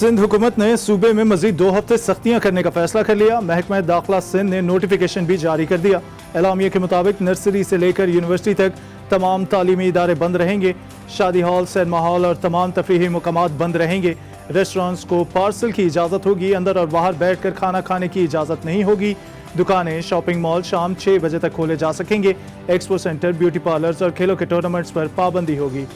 सिंध हुकूमत ने सूबे में मजीद 2 हफ्ते सख्तियां करने का फैसला कर लिया। महकमा दाखिला सिंध ने नोटिफिकेशन भी जारी कर दिया। एलामिया के मुताबिक नर्सरी से लेकर यूनिवर्सिटी तक तमाम तालीमी इदारे बंद रहेंगे। शादी हॉल, सिनेमा हॉल और तमाम तफरीही मुकामात बंद रहेंगे। रेस्टोरेंट्स को पार्सल की इजाज़त होगी, अंदर और बाहर बैठ कर खाना खाने की इजाज़त नहीं होगी। दुकानें, शॉपिंग मॉल शाम 6 बजे तक खोले जा सकेंगे। एक्सपो सेंटर, ब्यूटी पार्लर्स और खेलों के टूर्नामेंट्स पर पाबंदी होगी।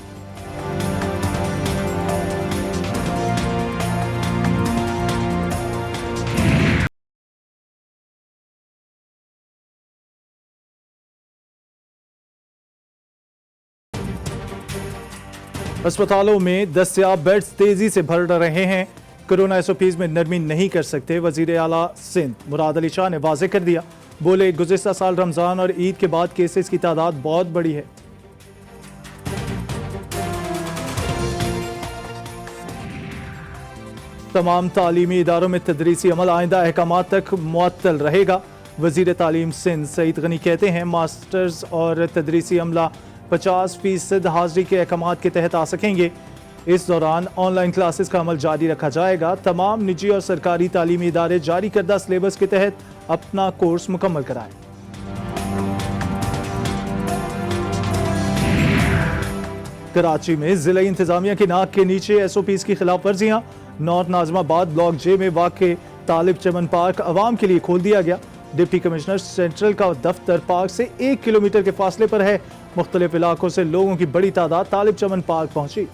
अस्पतालों में दस्तयाब बेड्स तेजी से भर रहे हैं। कोरोना एसओपीज में नरमी नहीं कर सकते। वजीर आला सिंध मुराद अली शाह ने वाजे कर दिया। बोले, गुज़िश्ता साल रमजान और ईद के बाद केसेस की तादाद बहुत बड़ी है। तमाम तालीमी इदारों में तदरीसी अमल आइंदा अहकामात तक मुअत्तल रहेगा। वजीर तालीम सिंध सईद गनी कहते हैं, मास्टर्स और तदरीसी अमला 50% हाजिरी के अहकामात के तहत आ सकेंगे। इस दौरान ऑनलाइन क्लासेस का अमल जारी रखा जाएगा। तमाम निजी और सरकारी तालीमी इदारे जारी करदा सिलेबस के तहत अपना कोर्स मुकम्मल कराएं। कराची में जिला इंतजामिया की नाक के नीचे एसओपीज की खिलाफ वर्जियां। नॉर्थ नाजमाबाद ब्लॉक जे में वाक़ तालिब चमन पार्क अवाम के लिए खोल दिया गया। डिप्टी कमिश्नर सेंट्रल का दफ्तर पार्क से 1 किलोमीटर के फासले पर है। मुख्तलिफ इलाकों से लोगों की बड़ी तादाद तालिब चमन पार्क पहुंची।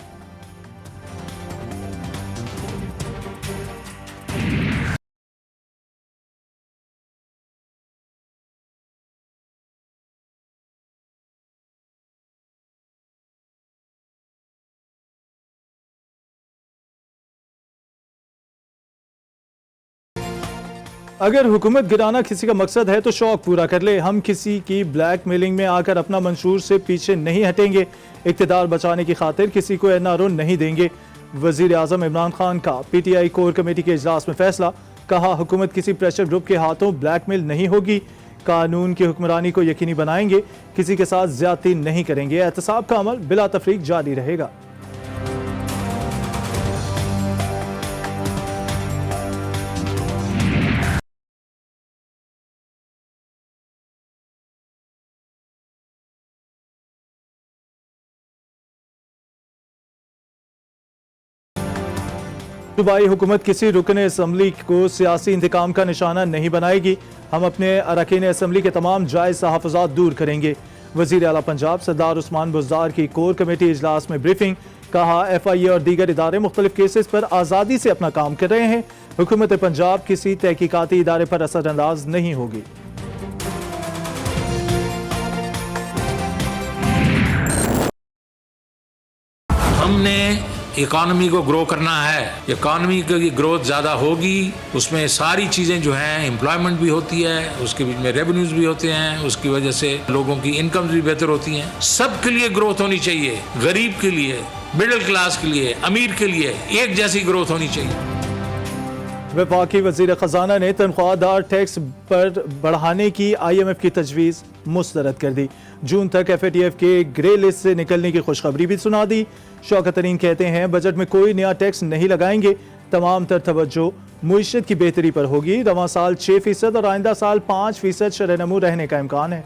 अगर हुकूमत गिराना किसी का मकसद है तो शौक पूरा कर ले। हम किसी की ब्लैक मेलिंग में आकर अपना मंशूर से पीछे नहीं हटेंगे। इक़्तिदार बचाने की खातिर किसी को एनआरओ नहीं देंगे। वज़ीर आज़म इमरान खान का पीटीआई कोर कमेटी के इजलास में फैसला। कहा, हुकूमत किसी प्रेशर ग्रुप के हाथों ब्लैकमेल नहीं होगी। कानून की हुक्मरानी को यकीनी बनाएंगे। किसी के साथ ज्यादती नहीं करेंगे। एहतसाब का अमल बिला तफरीक जारी रहेगा। सूबाई हुकूमत किसी रुकन असम्बली को सियासी इंतकाम का निशाना नहीं बनाएगी। हम अपने अरकान असम्बली के तमाम जायज़ तहफ़्फ़ुज़ात दूर करेंगे। वज़ीर आला पंजाब सरदार उस्मान बुज़दार की कोर कमेटी इजलास में ब्रीफिंग। कहा, FIA और दीगर इदारे मुख्तलिफ केसेस पर आज़ादी से अपना काम कर रहे हैं। हुकूमत पंजाब किसी तहकीकाती इदारे पर असरअंदाज नहीं होगी। हमने इकॉनमी को ग्रो करना है। इकॉनमी की ग्रोथ ज़्यादा होगी, उसमें सारी चीज़ें जो हैं, एम्प्लॉयमेंट भी होती है, उसके बीच में रेवेन्यूज भी होते हैं, उसकी वजह से लोगों की इनकम्स भी बेहतर होती हैं। सबके लिए ग्रोथ होनी चाहिए, गरीब के लिए, मिडिल क्लास के लिए, अमीर के लिए एक जैसी ग्रोथ होनी चाहिए। वफाकी वज़ीर ख़जाना ने तनख्वाहदार टैक्स पर बढ़ाने की IMF की तजवीज़ मुस्तरद कर दी। जून तक FATF के ग्रे लिस्ट से निकलने की खुशखबरी भी सुना दी। शौकत तरीन कहते हैं, बजट में कोई नया टैक्स नहीं लगाएंगे। तमाम तर तवज्जो मुईशत की बेहतरी पर होगी। रवां साल 6% और आइंदा साल 5% शरह-ए-नमू रहने का इम्कान है।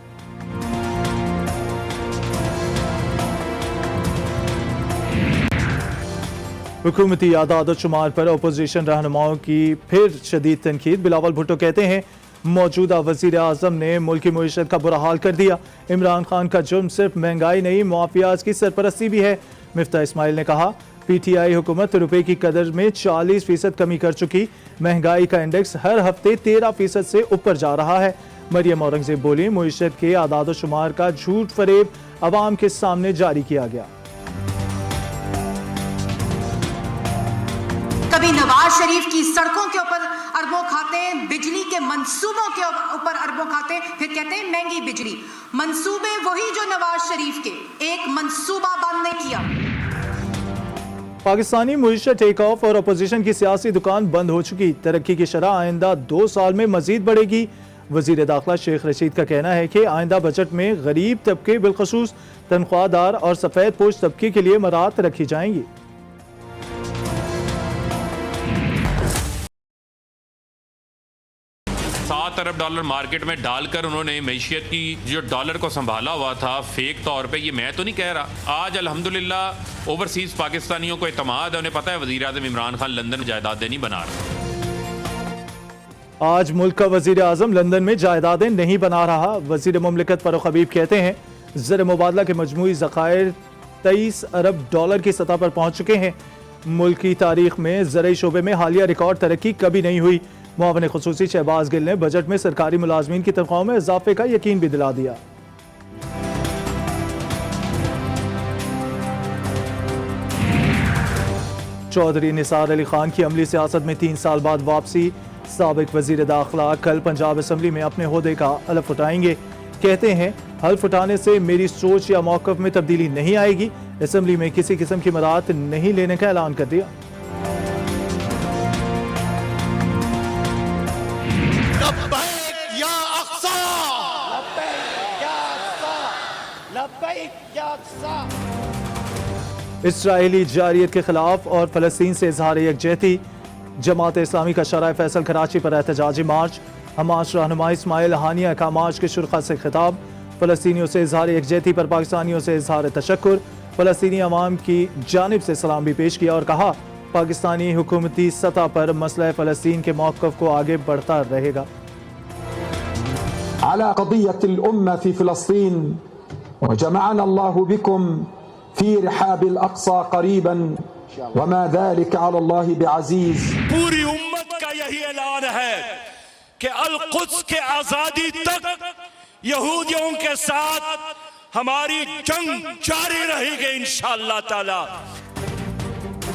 हुकूमती आदाद शुमार पर अपोजिशन रहनुमाओं की फिर शदीद तनकीद। बिलावल भुट्टो कहते हैं, मौजूदा वज़ीर आज़म ने मुल्की मुईशत का बुरा हाल कर दिया। इमरान खान का जुर्म सिर्फ महंगाई नहीं, मुआफियाज की सरपरस्ती भी है। मिफ्ता इस्माइल ने कहा, PTI हुकूमत रुपए की कदर में 40% कमी कर चुकी। महंगाई का इंडेक्स हर हफ्ते 13% से ऊपर जा रहा है। मरियम औरंगजेब बोली, मुईशत के आदाद शुमार का झूठ फरेब अवाम के सामने जारी किया गया। कभी नवाज शरीफ की सड़कों के ऊपर अरबों खाते, बिजली के मंसूबों के ऊपर अरबों खाते, फिर कहते हैं महंगी बिजली। मंसूबे वही जो नवाज शरीफ के, एक मंसूबा बंद नहीं किया। पाकिस्तानी मुईशत टेक ऑफ और अपोजिशन की सियासी दुकान बंद हो चुकी। तरक्की की शरह आइंदा 2 साल में मजीद बढ़ेगी। वजीर दाखिला शेख रशीद का कहना है कि आइंदा बजट में गरीब तबके, बिलखसूस तनख्वाहदार और सफेद पोश तबके के लिए मराहत रखी जाएंगी। 7 अरब डॉलर मार्केट में डालकर उन्होंने मैशियत की जो डॉलर को संभाला हुआ था फेक तौर पे, ये मैं तो नहीं कह रहा। आज अल्हम्दुलिल्लाह ओवरसीज पाकिस्तानियों को एतमाद है, उन्हें पता है वज़ीर आज़म इमरान खान लंदन में जायदादें नहीं बना रहा। आज मुल्क का वजीर आजम लंदन में जायदादें नहीं बना रहा। वजीर मुमलिकत फरूख हबीब कहते हैं ज़र मुबादला के मजमूई ज़खायर 23 अरब डॉलर की सतह पर पहुंच चुके हैं। मुल्क की तारीख में ज़रई शोबे में हालिया रिकॉर्ड तरक्की कभी नहीं हुई। मुआवन खुसूसी शहबाज गिल ने बजट में सरकारी मुलाजमीन की तनख्वाहों में इजाफे का यकीन भी दिला दिया। चौधरी निसार अली खान की अमली सियासत में 3 साल बाद वापसी। साबिक वजीर दाखिला कल पंजाब असम्बली में अपने ओहदे का हल्फ उठाएंगे। कहते हैं हल्फ उठाने से मेरी सोच या मौक़िफ़ में तब्दीली नहीं आएगी। असम्बली में किसी किस्म की मराहत नहीं लेने का ऐलान कर दिया। इसराइली जारियत के खिलाफ और फलस्तीन से इजहार यकजहती। जमात इस्लामी का शराय फैसल कराची पर एहतजाजी मार्च। हमास रहनुमा इस्माइल हानिया का मार्च के शुरा से खिताब। फलस्तीनियों से इजहार यकजहती पर पाकिस्तानियों से इजहार तशक्कुर। फलस्तीनी अवाम की जानिब से सलाम भी पेश किया और कहा पाकिस्तानी हुकूमती सतह पर मसला फ़लस्तीन के मौक़िफ़ को आगे बढ़ता रहेगा। अला क़दियतिल उम्मा फ़ी फ़लस्तीन व जमअना अल्लाहु बिकुम फ़ी रिहाबिल अक़सा क़रीबन व मा ज़ालिका अला अल्लाहि बिअज़ीज़। पूरी उम्मत का यही ऐलान है कि अल-कुद्स के आज़ादी तक यहूदियों के साथ हमारी जंग जारी रहेगी इंशाअल्लाह ताला।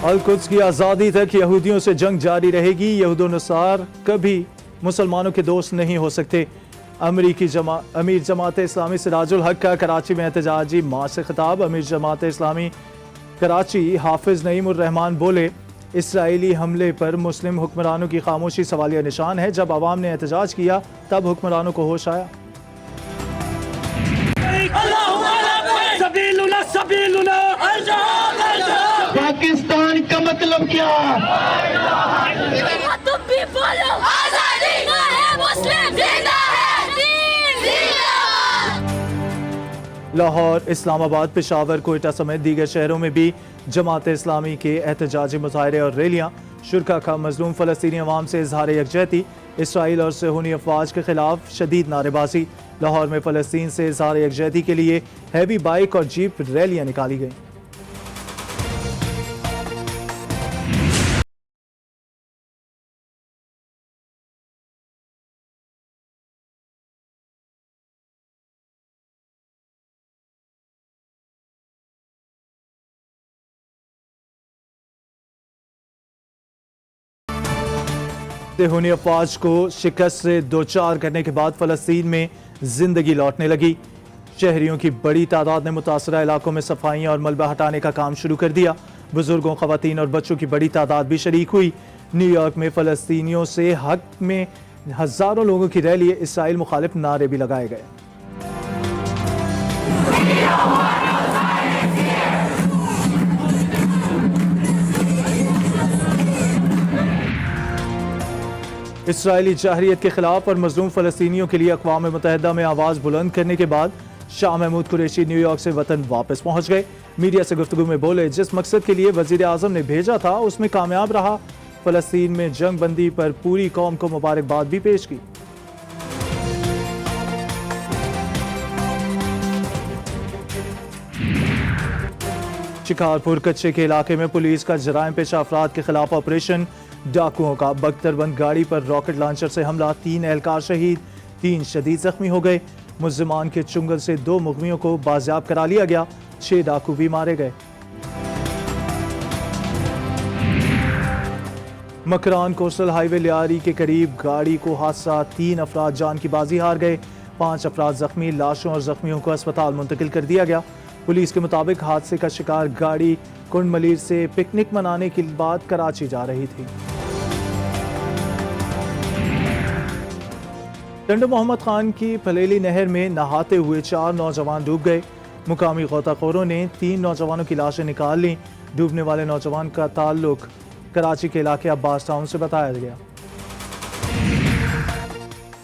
अल-कुद्स की आज़ादी तक यहूदियों से जंग जारी रहेगी। यहूदोनुसार कभी मुसलमानों के दोस्त नहीं हो सकते। अमीर जमात इस्लामी सिराजुल हक का कराची में एहतजाजी मार्च से खिताब। अमीर जमात इस्लामी कराची हाफिज नईमुर रहमान बोले इसराइली हमले पर मुस्लिम हुक्मरानों की खामोशी सवालिया निशान है। जब अवाम ने एहतजाज किया तब हुक्मरानों को होश आया। पाकिस्तान का मतलब क्या? तुम भी बोलो आजादी है मुस्लिम जिंदा है दीन जिंदाबाद। लाहौर, इस्लामाबाद, पेशावर, कोयटा समेत दीगर शहरों में भी जमात इस्लामी के एहतजाजी मुजाहरे और रैलियाँ। शुरा का मजलूम फ़लस्तीनी अवाम से इजहार यकजहती। इसराइल और सहूनी अफवाज के खिलाफ शदीद नारेबाजी। लाहौर में फ़लस्तीन से इजहार यकजहती के लिए हैवी बाइक और जीप रैलियाँ निकाली गईं। सेहूनी अफवाज को शिकस्त से दो चार करने के बाद फ़लस्तीन में जिंदगी लौटने लगी। शहरियों की बड़ी तादाद ने मुतासरा इलाकों में सफाइयाँ और मलबा हटाने का काम शुरू कर दिया। बुजुर्गों, ख़वातीन और बच्चों की बड़ी तादाद भी शरीक हुई। न्यूयॉर्क में फ़लस्तीनियों से हक में हज़ारों लोगों की रैली, इसराइल मुखालिफ नारे भी लगाए गए। इसराइली जाहरियत के खिलाफ और मजलूम फ़लस्तीनियों के लिए अक़वाम मुत्तहिदा में आवाज़ बुलंद करने के बाद शाह महमूद कुरैशी न्यूयॉर्क से वतन वापस पहुँच गए। मीडिया से गुफ्तगू में बोले जिस मकसद के लिए वज़ीर आज़म ने भेजा था उसमें कामयाब रहा। फ़लस्तीन में जंग बंदी पर पूरी कौम को मुबारकबाद भी पेश की। शिकारपुर कच्चे के इलाके में पुलिस का जराइम पेशा अफराद के खिलाफ ऑपरेशन। डाकुओं का बख्तरबंद गाड़ी पर रॉकेट लॉन्चर से हमला, 3 एहलकार शहीद, 3 शदीद जख्मी हो गए। मुल्जिमान के चुंगल से 2 मुग़वियों को बाजियाब करा लिया गया, 6 डाकू भी मारे गए। मकरान कोस्टल हाईवे लियारी के करीब गाड़ी को हादसा, 3 अफराद जान की बाजी हार गए, 5 अफराद जख्मी। लाशों और जख्मियों को अस्पताल मुंतकिल कर दिया गया। पुलिस के मुताबिक हादसे का शिकार गाड़ी कुंड मलीर से पिकनिक मनाने के बाद कराची जा रही थी। टंडो मोहम्मद खान की फलेली नहर में नहाते हुए 4 नौजवान डूब गए। मुकामी गोताखोरों ने 3 नौजवानों की लाशें निकाल लीं। डूबने वाले नौजवान का ताल्लुक कराची के इलाके अब्बास टाउन से बताया गया।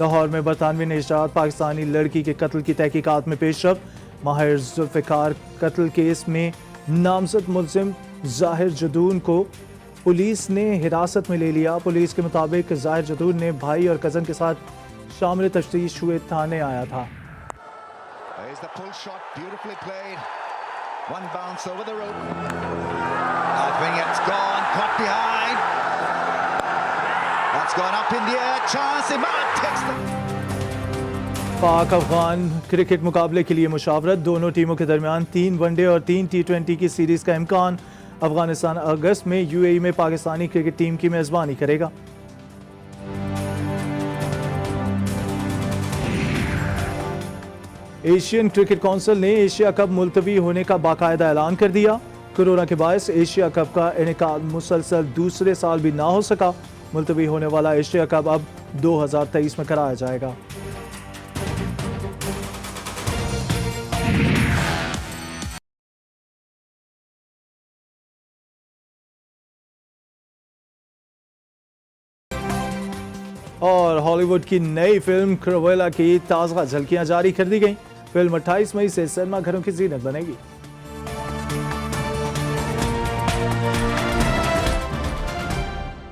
लाहौर में बरतानवी निजात पाकिस्तानी लड़की के कत्ल की तहकीकात में पेशरफ। माहिर जुल्फ़िकार कत्ल केस में नामजद मुलजिम जाहिर जदून को पुलिस ने हिरासत में ले लिया। पुलिस के मुताबिक जाहिर जदून ने भाई और कज़न के साथ शामिल तफ्तीश हुए थाने आया था। There's the pull shot, beautifully played. One bounce over the rope. I think it's gone, caught behind. That's gone up in the air. Chance, Imad takes the... पाक अफगान क्रिकेट मुकाबले के लिए मुशावरत। दोनों टीमों के दरमियान 3 वनडे और 3 T20 की सीरीज का इम्कान। अफगानिस्तान अगस्त में UAE में पाकिस्तानी क्रिकेट टीम की मेजबानी करेगा। एशियन क्रिकेट काउंसिल ने एशिया कप मुलतवी होने का बाकायदा ऐलान कर दिया। कोरोना के बायस एशिया कप का इनेकाद मुसलसल दूसरे साल भी ना हो सका। मुलतवी होने वाला एशिया कप अब 2023 में कराया जाएगा। और हॉलीवुड की नई फिल्म क्रूएला की ताज़ा झलकियां जारी कर दी गई। फिल्म 28 मई से सिनेमा घरों की जीनत बनेगी।